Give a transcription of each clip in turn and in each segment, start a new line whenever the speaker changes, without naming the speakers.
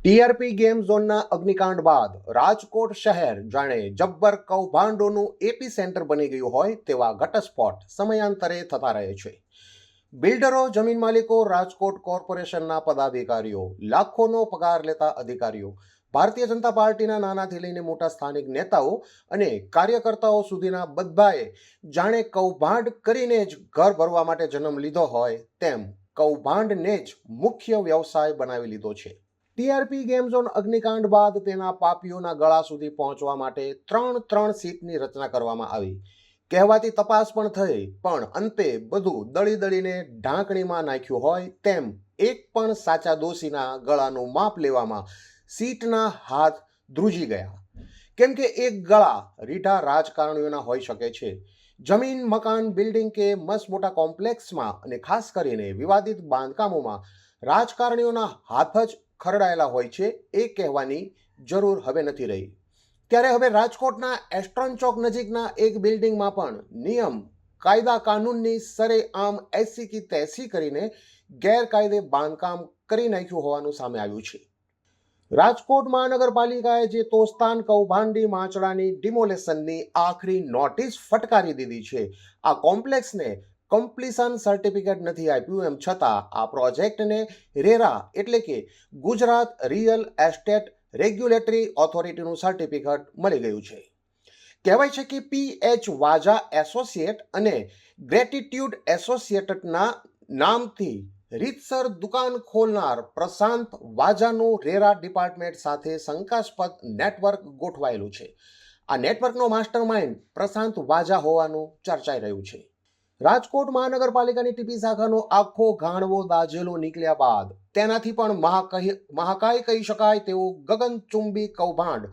TRP game ઝોનના અગ્નિકાંડ બાદ રાજકોટ શહેર જાણે જબ્બર કૌભાંડોનું એપી સેન્ટર બની ગયું હોય તેવા ઘટસ્ફોટ સમયાંતરે થતા રહે છે. બિલ્ડરો, જમીન માલિકો, રાજકોટ કોર્પોરેશનના પદાધિકારીઓ, લાખોનો પગાર લેતા અધિકારીઓ, ભારતીય જનતા પાર્ટીના નાનાથી લઈને મોટા સ્થાનિક નેતાઓ અને કાર્યકર્તાઓ સુધીના બધાએ જાણે કૌભાંડ કરીને જ ઘર ભરવા માટે જન્મ લીધો હોય તેમ કૌભાંડને જ મુખ્ય વ્યવસાય બનાવી લીધો છે. ટીઆરપી ગેમ ઝોન અગ્નિકાંડ બાદ તેના પાપીઓના ગળા સુધી પહોંચવા માટે ત્રણ સીટની રચના કરવામાં આવી. કહેવાતી તપાસ પણ થઈ, પણ અંતે બધું દળી દળીને ઢાંકણીમાં નાખ્યું હોય તેમ એક પણ સાચા દોષીના ગળાનું માપ લેવામાં સીટના હાથ ધ્રુજી ગયા. કેમ કે એક ગળા રીઢા રાજકારણીઓના હોઈ શકે છે. જમીન, મકાન, બિલ્ડિંગ કે મસ્ત મોટા કોમ્પ્લેક્સમાં અને ખાસ કરીને વિવાદિત બાંધકામોમાં રાજકારણીઓના હાથ જ ખરડાયેલા હોય છે એ કહેવાની જરૂર હવે નથી રહી. ત્યારે હવે રાજકોટના એસ્ટ્રોન ચોક નજીકના એક બિલ્ડિંગમાં પણ નિયમ, કાયદા, કાનૂનની સરેઆમ એસી કી તેસી કરીને ગેરકાયદે બાંધકામ કરી નાખ્યું હોવાનું સામે આવ્યું છે. રાજકોટ મહાનગરપાલિકાએ જે તોસ્તાન કૌભાંડી માંચડાની ડિમોલેશનની આખરી નોટિસ ફટકારી દીધી છે, આ કોમ્પ્લેક્સને કમ્પ્લીશન સર્ટિફિકેટ નથી આપ્યું, એમ છતાં આ પ્રોજેક્ટને રેરા એટલે કે ગુજરાત રિયલ એસ્ટેટ રેગ્યુલેટરી ઓથોરિટીનું સર્ટિફિકેટ મળી ગયું છે. કહેવાય છે કે PH વાજા એસોસિએટ અને ગ્રેટિટ્યુડ એસોસિએટના નામથી રીતસર દુકાન ખોલનાર પ્રશાંત વાજાનું રેરા ડિપાર્ટમેન્ટ સાથે શંકાસ્પદ નેટવર્ક ગોઠવાયેલું છે. આ નેટવર્કનો માસ્ટરમાઇન્ડ પ્રશાંત વાજા હોવાનું ચર્ચાઈ રહ્યું છે. રાજકોટ મહાનગરપાલિકાની ટીપી શાખાનો આખો ગાણવો દાઝેલો નીકળ્યા બાદ તેનાથી પણ મહાકાય કહી શકાય તેવું ગગનચુંબી કૌભાંડ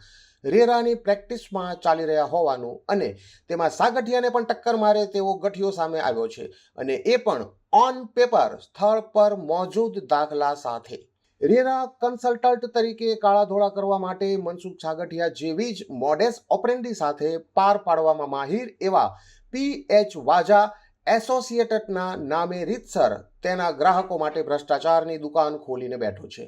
રેરાની પ્રેક્ટિસમાં ચાલી રહ્યા હોવાનું અને તેમાં સાગઠિયાને પણ ટક્કર મારે તેવો ગઠિયો સામે આવ્યો છે, અને એ પણ ઓન પેપર સ્થળ પર મોજૂદ દાખલા સાથે. રેરા કન્સલ્ટન્ટ તરીકે કાળાધોળા કરવા માટે મનસુખ સાગઠિયા જેવી જ મોડેસ ઓપરેન્ડી સાથે પાર પાડવામાં માહિર એવા PH વાજા એસોસિએટના નામે રીતસર તેના ગ્રાહકો માટે ભ્રષ્ટાચારની દુકાન ખોલીને બેઠો છે.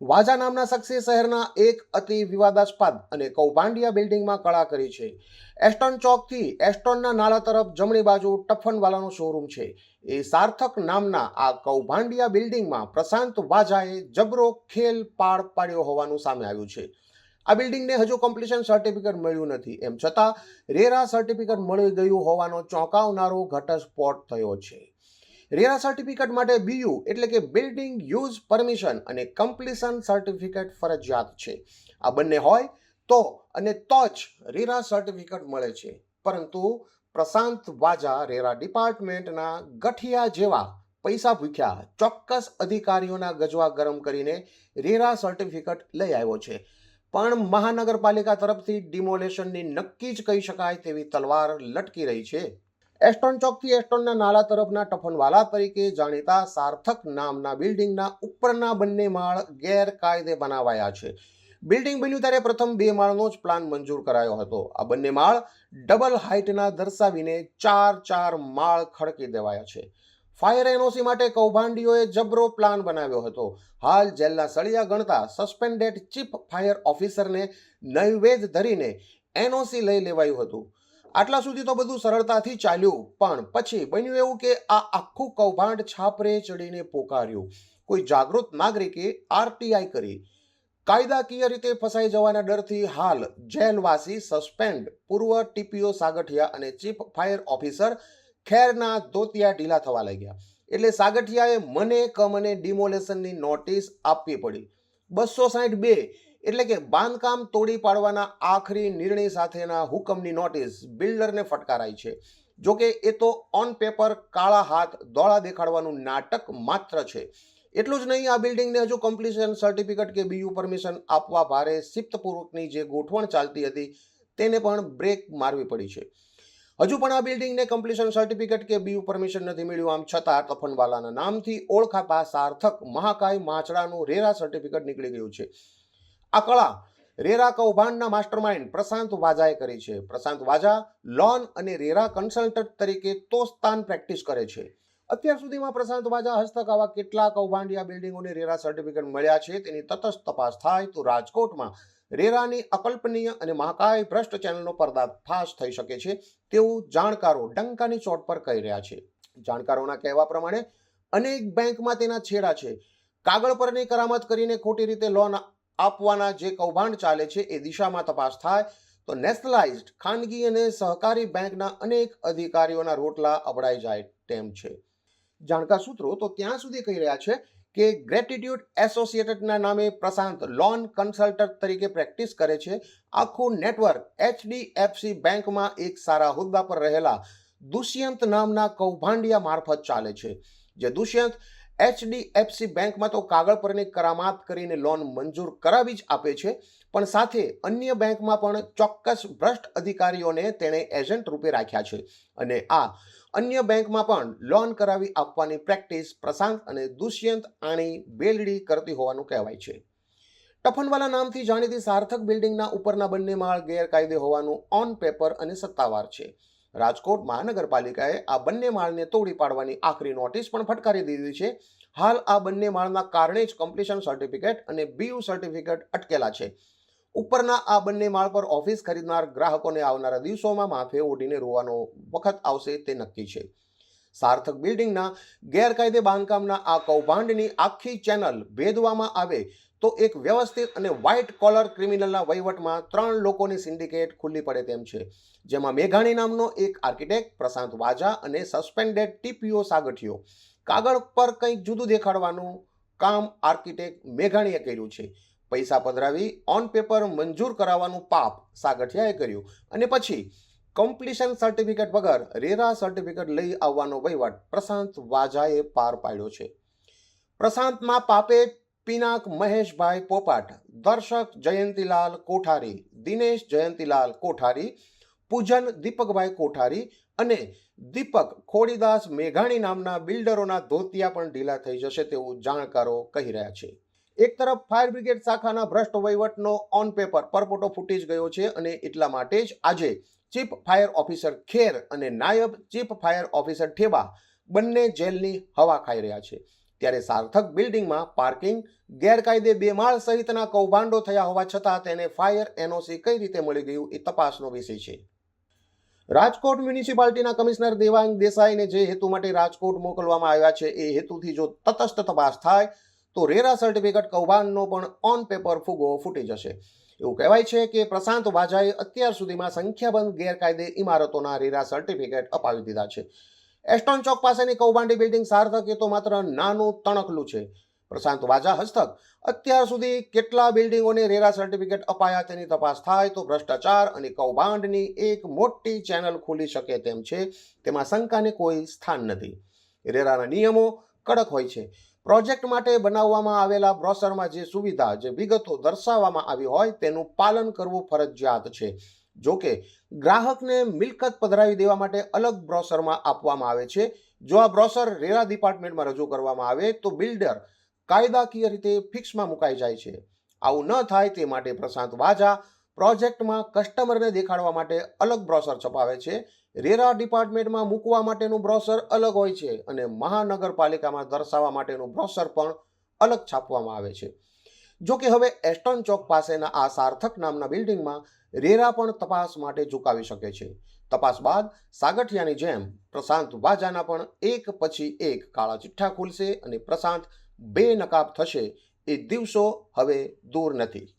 વાજા નામના શખ્સે શહેરના એક અતિ વિવાદાસ્પદ અને કૌભાંડિયા બિલ્ડિંગમાં કળા કરી છે. એસ્ટોન ચોકથી એસ્ટોનના નાળા તરફ જમણી બાજુ ટફનવાલાનો શોરૂમ છે. એ સાર્થક નામના આ કૌભાંડિયા બિલ્ડિંગમાં પ્રશાંત વાજાએ જબરો ખેલ પાડ્યો હોવાનું સામે આવ્યું છે. આ બિલ્ડિંગને હજુ કમ્પ્લીશન સર્ટિફિકેટ મળ્યું નથી, એમ છતાં રેરા સર્ટિફિકેટ મળી ગયું હોવાનો ચોંકાવનારો ઘટસ્ફોટ થયો છે. રેરા સર્ટિફિકેટ માટે BU એટલે કે બિલ્ડિંગ યુઝ પરમિશન અને કમ્પ્લીશન સર્ટિફિકેટ ફરજિયાત છે. આ બંને હોય તો જ રેરા સર્ટિફિકેટ મળે છે. પરંતુ પ્રશાંત વાજા રેરા ડિપાર્ટમેન્ટના ગઠિયા જેવા પૈસા ભૂખ્યા ચોક્કસ અધિકારીઓના ગજવા ગરમ કરીને રેરા સર્ટિફિકેટ લઈ આવ્યો છે. પણ મહાનગરપાલિકા તરફથી ડિમોલેશનની નક્કી જ કહી શકાય તેવી તલવાર લટકી રહી છે. એસ્ટોન ચોકથી એસ્ટોનના નાળા તરફના ટફનવાલા તરીકે જાણીતા સાર્થક નામના બિલ્ડિંગના ઉપરના બંને માળ ગેરકાયદે બનાવાયા છે. બિલ્ડિંગ બન્યું ત્યારે પ્રથમ 2 માળનો જ પ્લાન મંજૂર કરાયો હતો. આ બંને માળ ડબલ હાઇટના દર્શાવીને 4 માળ ખડકી દેવાયા છે. ફાયર NOC માટે કૌભાંડીઓએ જબરો પ્લાન બનાવ્યો હતો. હાલ જેલના સળિયા ગણતા સસ્પેન્ડેડ ચીફ ફાયર ઓફિસરને નૈવેદ્ય ધરીને NOC લઈ લેવાયું હતું. આટલા સુધી તો બધું સરળતાથી ચાલ્યું, પણ પછી બન્યું એવું કે આ આખું કૌભાંડ છાપરે ચડીને પોકાર્યું. કોઈ જાગૃત નાગરિકે RTI કરી. કાયદાકીય રીતે ફસાઈ જવાના ડરથી હાલ જેલવાસી સસ્પેન્ડ પૂર્વ TPO સાગઠિયા અને ચીફ ફાયર ઓફિસર ખેરના ધોતિયા ઢીલા થવા લાગ્યા. એટલે સાગઠિયાએ મને ડિમોલેશનની નોટિસ આપવી પડી. 262 એટલે કે બાંધકામ તોડી પાડવાના આખરી નિર્ણય સાથેના હુકમની નોટિસ બિલ્ડરને ફટકારાઈ છે. જોકે એ તો ઓન પેપર કાળા હાથ ધોળા દેખાડવાનું નાટક માત્ર છે. એટલું જ નહીં, આ બિલ્ડિંગને હજુ કમ્પ્લીશન સર્ટિફિકેટ કે BU પરમિશન આપવા ભારે શિફ્તપૂર્વકની જે ગોઠવણ ચાલતી હતી તેને પણ બ્રેક મારવી પડી છે. હજુ પણ આ બિલ્ડિંગને કમ્પ્લીશન સર્ટિફિકેટ કે BU પરમિશન નથી મળ્યું. આમ છતાં ટફનવાલાના નામથી ઓળખાતા સાર્થક મહાકાય માંચડાનું રેરા સર્ટિફિકેટ નીકળી ગયું છે. આ કળા રેરા કૌભાંડના માસ્ટરમાઇન્ડ પ્રશાંત વાજાએ કરી છે. પ્રશાંત વાજા લોન અને રેરા કન્સલ્ટન્ટ તરીકે તોસ્તાન પ્રેક્ટિસ કરે છે. અત્યાર સુધીમાં પ્રશાંત વાજા હસ્તક આવા કેટલા કૌભાંડિયા બિલ્ડિંગોને રેરા સર્ટિફિકેટ મળ્યા છે તેની તટસ્થ તપાસ થાય તો રાજકોટમાં રેરાની અકલ્પનીય અને મહાકાય ભ્રષ્ટ ચેનલનો પર્દાફાશ થઈ શકે છે તેવું જાણકારો ડંકાની ચોટ પર કહી રહ્યા છે. જાણકારોના કહેવા પ્રમાણે અનેક બેંકમાં તેના છેડા છે. કાગળ પરની કરામત કરીને ખોટી રીતે લોન આપવાના જે કૌભાંડ ચાલે છે એ દિશામાં તપાસ થાય તો નેશનલાઇઝ્ડ ખાનગી અને સહકારી બેંકના અનેક અધિકારીઓના રોટલા અબડાઈ જાય તેમ છે. જાણકાર સૂત્રો તો ત્યાં સુધી કહી રહ્યા છે કે ગ્રેટિટ્યુડ એસોસિએટેડના નામે પ્રશાંત લોન કન્સલ્ટન્ટ તરીકે પ્રેક્ટિસ કરે છે. આખું નેટવર્ક HDFC બેંકમાં એક સારા હોદ્દા પર રહેલા દુષ્યંત નામના કૌભાંડિયા મારફત ચાલે છે. જે દુષ્યંત HDFC બેંકમાં તો કાગળ પરની કરામાત કરીને લોન મંજૂર કરાવી જ આપે છે, પણ સાથે અન્ય બેંકમાં પણ ચોક્કસ ભ્રષ્ટ અધિકારીઓને તેણે એજન્ટ રૂપે રાખ્યા છે અને આ અન્ય બેંકમાં પણ લોન કરાવી આપવાની પ્રેક્ટિસ પ્રશાંત અને દુષ્યંત આણી બેલડી કરતી હોવાનું કહેવાય છે. ટફનવાલા નામથી જાણીતી સાર્થક બિલ્ડિંગના ઉપરના બંને માળ ગેરકાયદે હોવાનું ઓન પેપર અને સત્તાવાર છે. રાજકોટ મહાનગરપાલિકાએ આ બંને માળને તોડી પાડવાની આખરી નોટિસ પણ ફટકારી દીધી છે. હાલ આ બંને માળના કારણે જ કમ્પ્લીશન સર્ટિફિકેટ અને BU સર્ટિફિકેટ અટકેલા છે. ઉપરના આ બંને માળ પર ઓફિસ ખરીદનાર ગ્રાહકોને આવનારા દિવસોમાં માથે ઓઢીને રોવાનો વખત આવશે તે નક્કી છે. સાર્થક બિલ્ડિંગના ગેરકાયદે બાંધકામના આ કૌભાંડની આખી ચેનલ ભેદવામાં આવે તો એક વ્યવસ્થિત અને વ્હાઇટ કોલર ક્રિમિનલના વહીવટમાં 3 લોકોની સિન્ડિકેટ ખુલ્લી પડે તેમ છે, જેમાં મેઘાણી નામનો એક આર્કિટેક્ટ પ્રશાંત વાજા અને સસ્પેન્ડેડ TPO સાગઠિયો. કાગળ પર કંઈક જુદું દેખાડવાનું કામ આર્કિટેક્ટ મેઘાણીએ કર્યું છે. પૈસા પધરાવી ઓન પેપર મંજૂર કરાવવાનું પાપ સાગઠિયાએ કર્યું અને પછી કમ્પ્લીશન સર્ટિફિકેટ વગર રેરા સર્ટિફિકેટ લઈ આવવાનો વહીવટ પ્રશાંત વાજાએ પાર પાડ્યો છે. પ્રશાંતમાં પાપે પિનાક મહેશભાઈ પોપાટ, દર્શક જયંતીલાલ કોઠારી, દિનેશ જયંતીલાલ કોઠારી, પૂજન દીપકભાઈ કોઠારી અને દીપક ખોડીદાસ મેઘાણી નામના બિલ્ડરોના ધોતિયા પણ ઢીલા થઈ જશે તેવું જાણકારો કહી રહ્યા છે. એક તરફ ફાયર બ્રિગેડ શાખાના ભ્રષ્ટ વહીવટનો ઓન પેપર પરપોટો ફૂટી જ ગયો છે અને એટલા માટે જ આજે ચીફ ફાયર ઓફિસર ખેર અને નાયબ ચીફ ફાયર ઓફિસર ઠેબા બંને જેલની હવા ખાઈ રહ્યા છે. ત્યારે સાર્થક બિલ્ડિંગમાં પાર્કિંગ, ગેરકાયદે 2 માળ સહિતના કૌભાંડો થયા હોવા છતાં તેને ફાયર NOC કઈ રીતે મળી ગયું એ તપાસનો વિષય છે. રાજકોટ મ્યુનિસિપાલિટીના કમિશનર દેવાંગ દેસાઈને જે હેતુ માટે રાજકોટ મોકલવામાં આવ્યા છે એ હેતુથી જો તટસ્થ તપાસ થાય તો રેરા સર્ટિફિકેટ કૌભાંડનો પણ ઓન પેપર ફુગો ફૂટી જશે. એવું કહેવાય છે કે પ્રશાંત વાજાએ અત્યાર સુધીમાં સંખ્યાબંધ ગેરકાયદે ઇમારતોના રેરા સર્ટિફિકેટ અપાવી દીધા છે. એસ્ટોન ચોક પાસેની કૌભાંડી બિલ્ડિંગ સાર્થક એ તો માત્ર નાનું તણકલું છે. પ્રશાંત વાજા હસ્તક અત્યાર સુધી કેટલા બિલ્ડિંગોને રેરા સર્ટિફિકેટ અપાયા તેની તપાસ થાય તો ભ્રષ્ટાચાર અને કૌભાંડની એક મોટી ચેનલ ખુલી શકે તેમ છે. તેમાં શંકાને કોઈ સ્થાન નથી. રેરાના નિયમો કડક હોય છે. પ્રોજેક્ટ માટે બનાવવામાં આવેલા બ્રોશરમાં જે સુવિધા, જે વિગતો દર્શાવવામાં આવી હોય તેનું પાલન કરવું ફરજિયાત છે. જો કે ગ્રાહકને મિલકત પધરાવી દેવા માટે અલગ બ્રોશરમાં આપવામાં આવે છે. જો આ બ્રોશર રેરા ડિપાર્ટમેન્ટમાં રજૂ કરવામાં આવે તો બિલ્ડર કાયદાકીય રીતે ફિક્સમાં મુકાઈ જાય છે. આવું ન થાય તે માટે પ્રશાંત વાજા પ્રોજેક્ટમાં કસ્ટમરને દેખાડવા માટે અલગ બ્રોશર છપાવે છે. રેરા ડિપાર્ટમેન્ટમાં મૂકવા માટેનું બ્રોશર અલગ હોય છે અને મહાનગરપાલિકામાં દર્શાવવા માટેનું બ્રોશર પણ અલગ છાપવામાં આવે છે. જો કે હવે એસ્ટોન ચોક પાસેના આ સાર્થક નામના બિલ્ડિંગમાં રેરા પણ તપાસ માટે ઝુકાવી શકે છે. તપાસ બાદ સાગઠિયાની જેમ પ્રશાંત વાજાના પણ એક પછી એક કાળા ચિઠ્ઠા ખુલશે અને પ્રશાંત બેનકાબ થશે એ દિવસો હવે દૂર નથી.